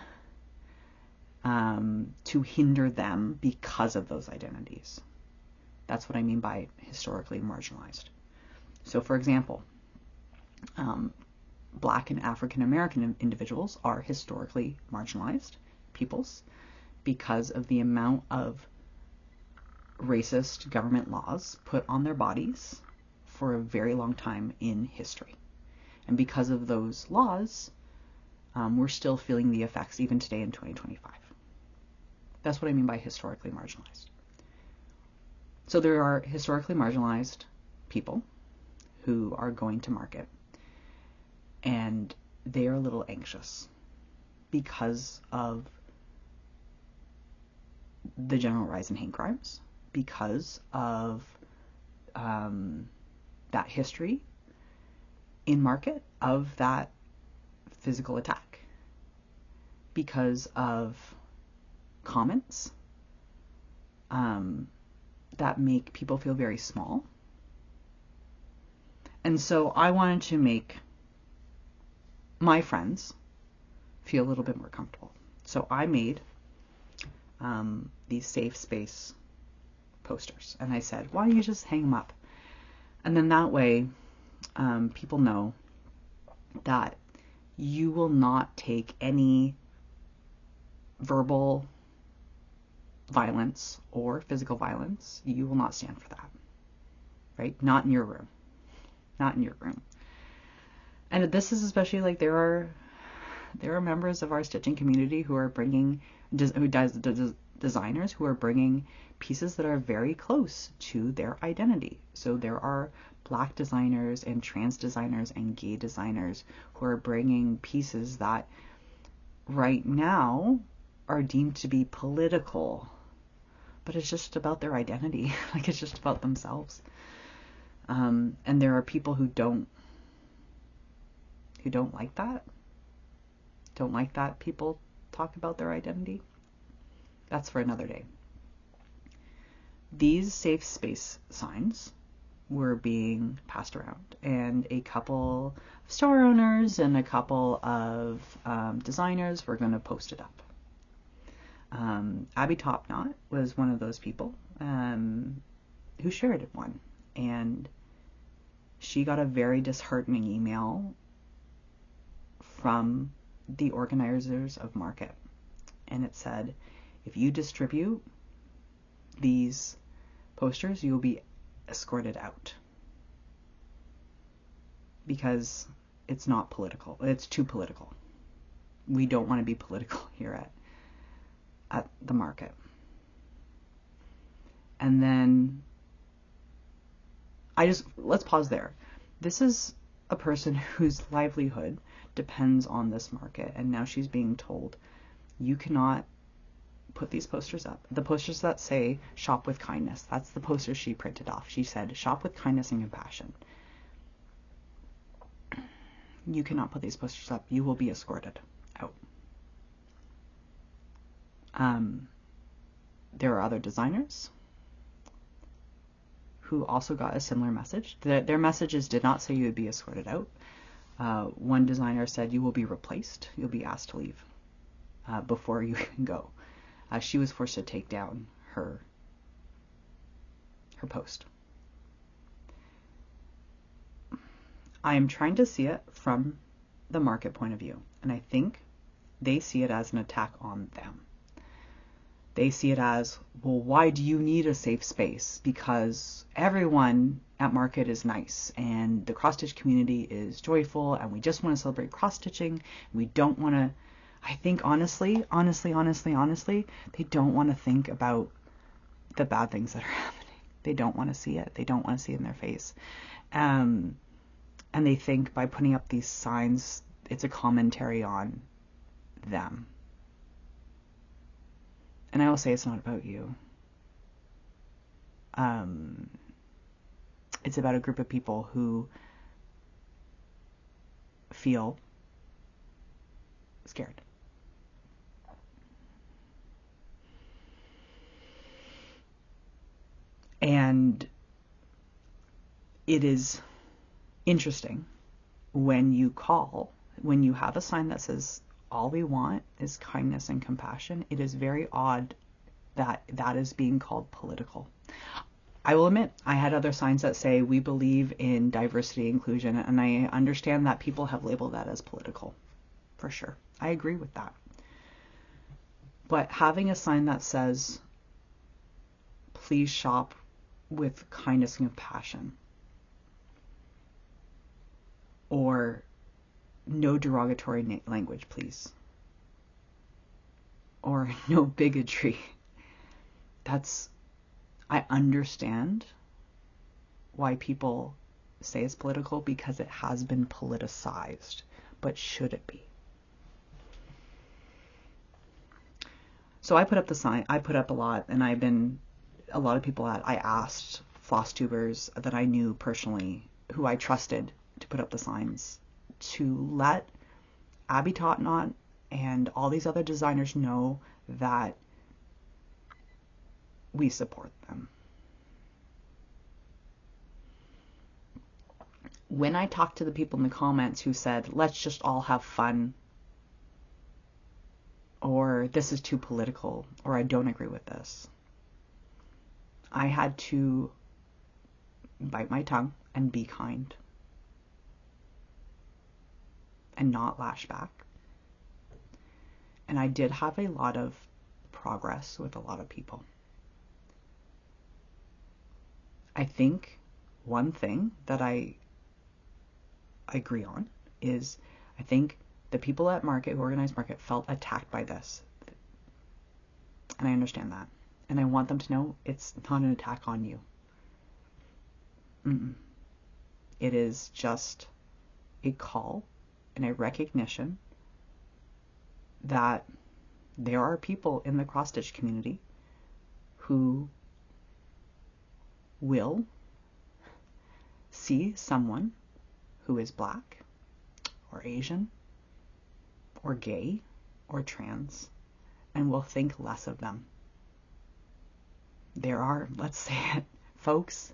to hinder them because of those identities. That's what I mean by historically marginalized. So, for example, Black and African American individuals are historically marginalized peoples because of the amount of racist government laws put on their bodies for a very long time in history. And because of those laws, We're still feeling the effects even today in 2025. That's what I mean by historically marginalized. So there are historically marginalized people who are going to market, and they are a little anxious because of the general rise in hate crimes, because of that history in market of that physical attack, because of comments that make people feel very small. And so I wanted to make my friends feel a little bit more comfortable. So I made these safe space posters, and I said, why don't you just hang them up? And then that way people know that you will not take any verbal violence or physical violence. You will not stand for that, right? Not in your room. Not in your room. And this is especially like there are members of our stitching community who are bringing designers who are bringing pieces that are very close to their identity. So there are Black designers and trans designers and gay designers who are bringing pieces that right now are deemed to be political, but it's just about their identity. Like, it's just about themselves. And there are people who don't like that. Don't like that people talk about their identity. That's for another day. These safe space signs were being passed around, and a couple of store owners and a couple of designers were going to post it up. Abby Topknot was one of those people who shared one, and she got a very disheartening email from the organizers of Market, and it said, if you distribute these posters, you will be escorted out, because it's not political. It's too political. We don't want to be political here at the Market. And then let's pause there. This is a person whose livelihood depends on this market, and now she's being told, you cannot put these posters up. The posters that say shop with kindness, that's the poster she printed off. She said, shop with kindness and compassion. You cannot put these posters up. You will be escorted out. There are other designers who also got a similar message. Their messages did not say you would be escorted out. One designer said you will be replaced. You'll be asked to leave before you can go. She was forced to take down her post. I am trying to see it from the Market point of view, and I think they see it as an attack on them. They see it as, well, why do you need a safe space? Because everyone at Market is nice, and the cross-stitch community is joyful, and we just want to celebrate cross-stitching. We don't want to, I think honestly, they don't want to think about the bad things that are happening. They don't want to see it. They don't want to see it in their face. And they think by putting up these signs, it's a commentary on them. And I will say it's not about you. It's about a group of people who feel scared. And it is interesting when you have a sign that says, all we want is kindness and compassion. It is very odd that that is being called political. I will admit, I had other signs that say, we believe in diversity inclusion, and I understand that people have labeled that as political, for sure. I agree with that. But having a sign that says, please shop with kindness and compassion, or no derogatory language, please. Or no bigotry. I understand why people say it's political, because it has been politicized. But should it be? So I put up the sign. I put up a lot, and a lot of people I asked Flosstubers that I knew personally, who I trusted, to put up the signs, to let Abby Totnot and all these other designers know that we support them. When I talked to the people in the comments who said, let's just all have fun, or this is too political, or I don't agree with this, I had to bite my tongue and be kind and not lash back. And I did have a lot of progress with a lot of people. I think one thing that I agree on is, I think the people at Market, who organized Market, felt attacked by this. And I understand that. And I want them to know it's not an attack on you. It is just a call and a recognition that there are people in the cross-stitch community who will see someone who is black or Asian or gay or trans and will think less of them. There are, let's say it, folks.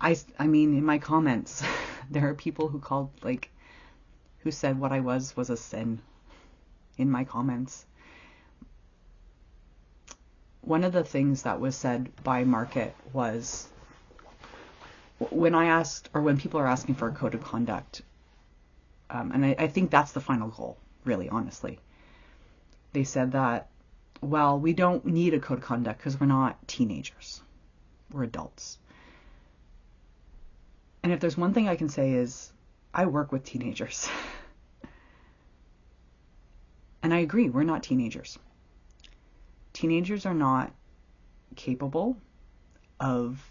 I mean, in my comments, there are people who called, who said what I was a sin in my comments. One of the things that was said by Market was, when people are asking for a code of conduct, and I think that's the final goal, really, honestly. They said that, well, we don't need a code of conduct because we're not teenagers. We're adults. And if there's one thing I can say is, I work with teenagers. And I agree, we're not teenagers. Teenagers are not capable of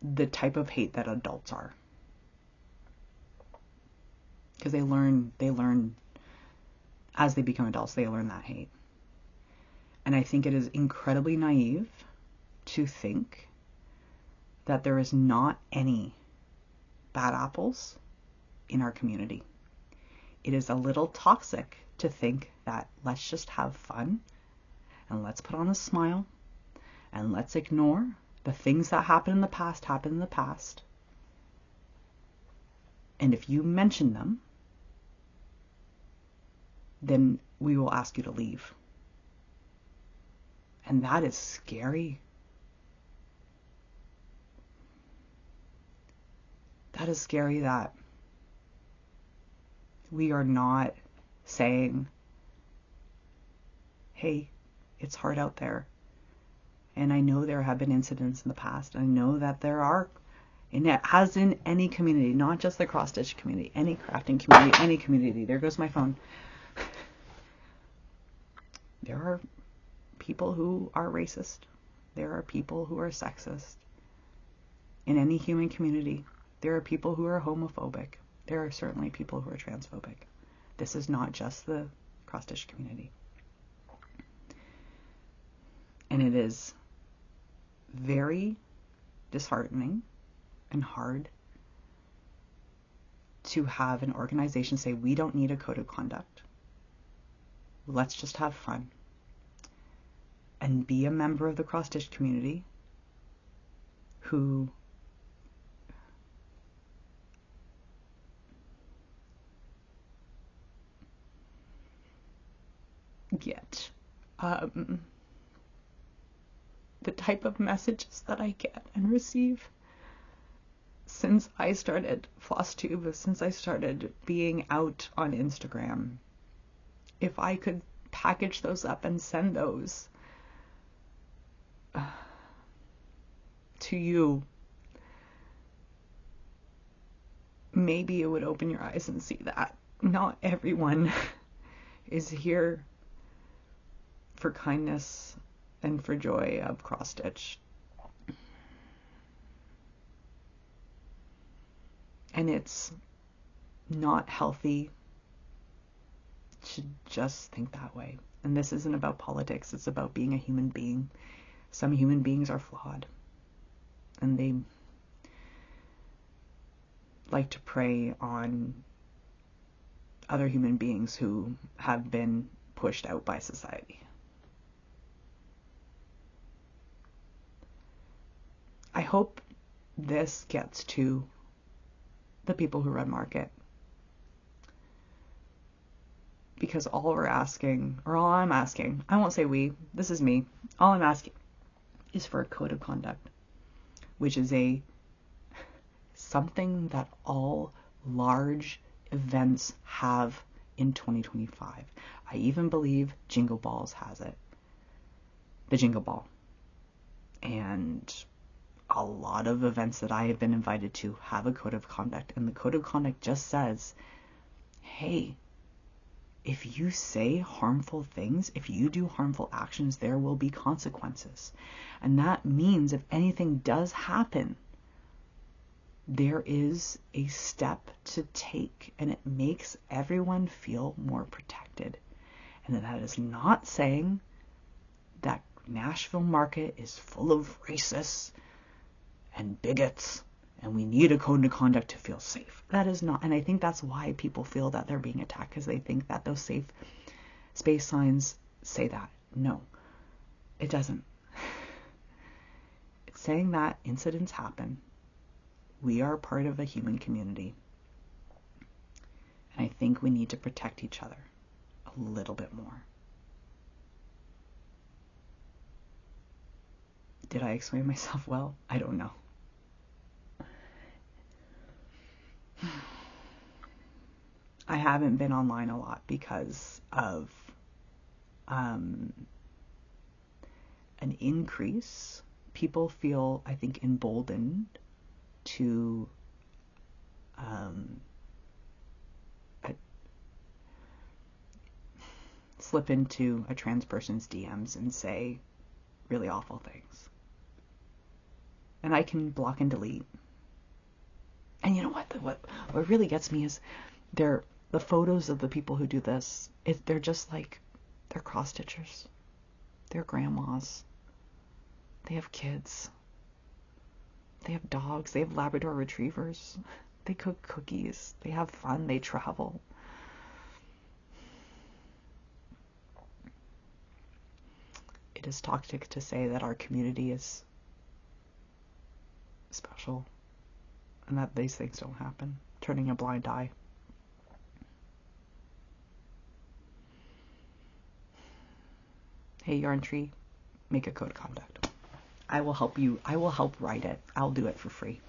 the type of hate that adults are. Because they learn as they become adults, they learn that hate. And I think it is incredibly naive to think that there is not any bad apples in our community. It is a little toxic to think that let's just have fun and let's put on a smile and let's ignore the things that happened in the past. And if you mention them, then we will ask you to leave. And that is scary. That is scary, that we are not saying, hey, it's hard out there. And I know there have been incidents in the past. And I know that there are, as in any community, not just the cross-stitch community, any crafting community, any community. There goes my phone. There are people who are racist. There are people who are sexist. In any human community, there are people who are homophobic. There are certainly people who are transphobic. This is not just the cross-stitch community. And it is very disheartening and hard to have an organization say, we don't need a code of conduct. Let's just have fun. And be a member of the cross-stitch community who get the type of messages that I get and receive since I started Flosstube, since I started being out on Instagram. If I could package those up and send those to you, maybe it would open your eyes and see that not everyone is here for kindness and for joy of cross-stitch. And it's not healthy to just think that way. And this isn't about politics, it's about being a human being. Some human beings are flawed, and they like to prey on other human beings who have been pushed out by society. I hope this gets to the people who run market, because all we're asking, or all I'm asking, I won't say we, this is me, all I'm asking is for a code of conduct, which is something that all large events have in 2025. I even believe Jingle Balls has it. The Jingle Ball. And a lot of events that I have been invited to have a code of conduct. And the code of conduct just says, hey, if you say harmful things, if you do harmful actions, there will be consequences. And that means if anything does happen, there is a step to take, and it makes everyone feel more protected. And that is not saying that Nashville market is full of racists and bigots and we need a code of conduct to feel safe. That is not, and I think that's why people feel that they're being attacked, because they think that those safe space signs say that. No, it doesn't. It's saying that incidents happen. We are part of a human community. And I think we need to protect each other a little bit more. Did I explain myself well? I don't know. I haven't been online a lot because of an increase. People feel, I think, emboldened to slip into a trans person's DMs and say really awful things. And I can block and delete. And you know what? What really gets me is the photos of the people who do this. They're just like, they're cross-stitchers. They're grandmas. They have kids. They have dogs. They have Labrador retrievers. They cook cookies. They have fun. They travel. It is toxic to say that our community is special and that these things don't happen. Turning a blind eye. Hey, Yarn Tree, make a code of conduct. I will help you. I will help write it. I'll do it for free.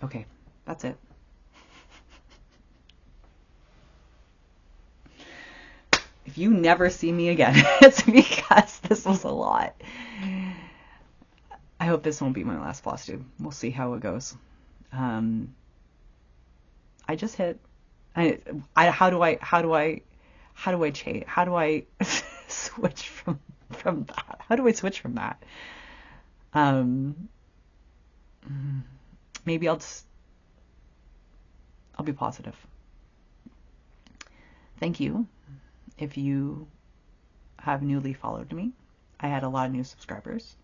Okay, that's it. If you never see me again, it's because this was a lot. I hope this won't be my last Flosstube. We'll see how it goes. I just hit. How do I switch from that? How do I switch from that? Maybe I'll be positive. Thank you. If you have newly followed me, I had a lot of new subscribers.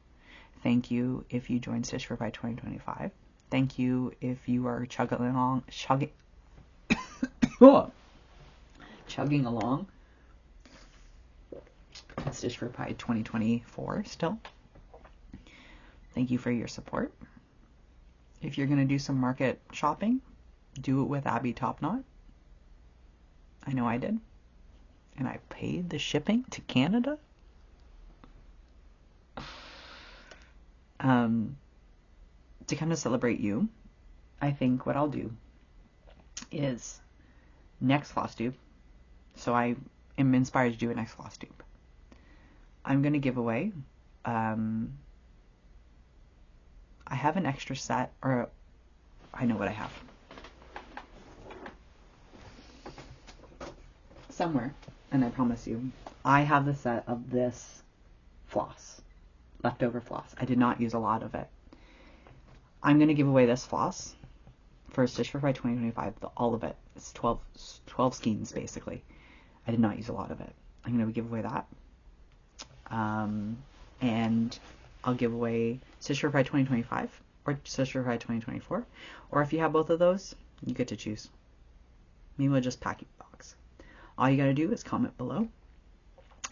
Thank you if you joined Stitch for Pride 2025. Thank you if you are chugging along Stitch for Pride 2024 still. Thank you for your support. If you're going to do some market shopping, do it with Abby Topknot. I know I did. And I paid the shipping to Canada. To kind of celebrate you, I think what I'll do is next Flosstube. So I am inspired to do a next Flosstube. I'm going to give away. I I have an extra set, or I know what I have. Somewhere, and I promise you, I have the set of this floss, leftover floss. I did not use a lot of it. I'm going to give away this floss for Stitch for Pride 2025, all of it. It's 12 skeins, basically. I did not use a lot of it. I'm going to give away that. And I'll give away Stitch for Pride 2025 or Stitch for Pride 2024. Or if you have both of those, you get to choose. Maybe we'll just pack your box. All you got to do is comment below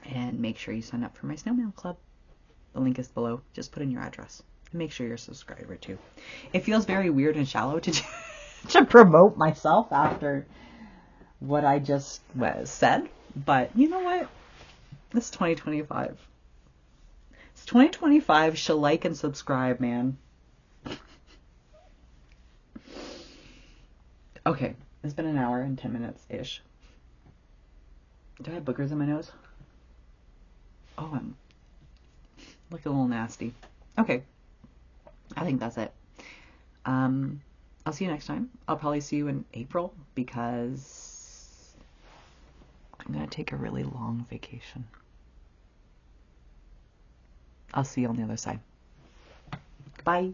and make sure you sign up for my Snowmail Club. The link is below. Just put in your address. And make sure you're a subscriber too. It feels very weird and shallow to to promote myself after what I just said, but you know what? It's 2025. It's 2025. She'll like and subscribe, man. Okay, it's been an hour and 10 minutes ish. Do I have boogers in my nose? Oh, I'm looking a little nasty. Okay, I think that's it. I'll see you next time. I'll probably see you in April because I'm going to take a really long vacation. I'll see you on the other side. Bye.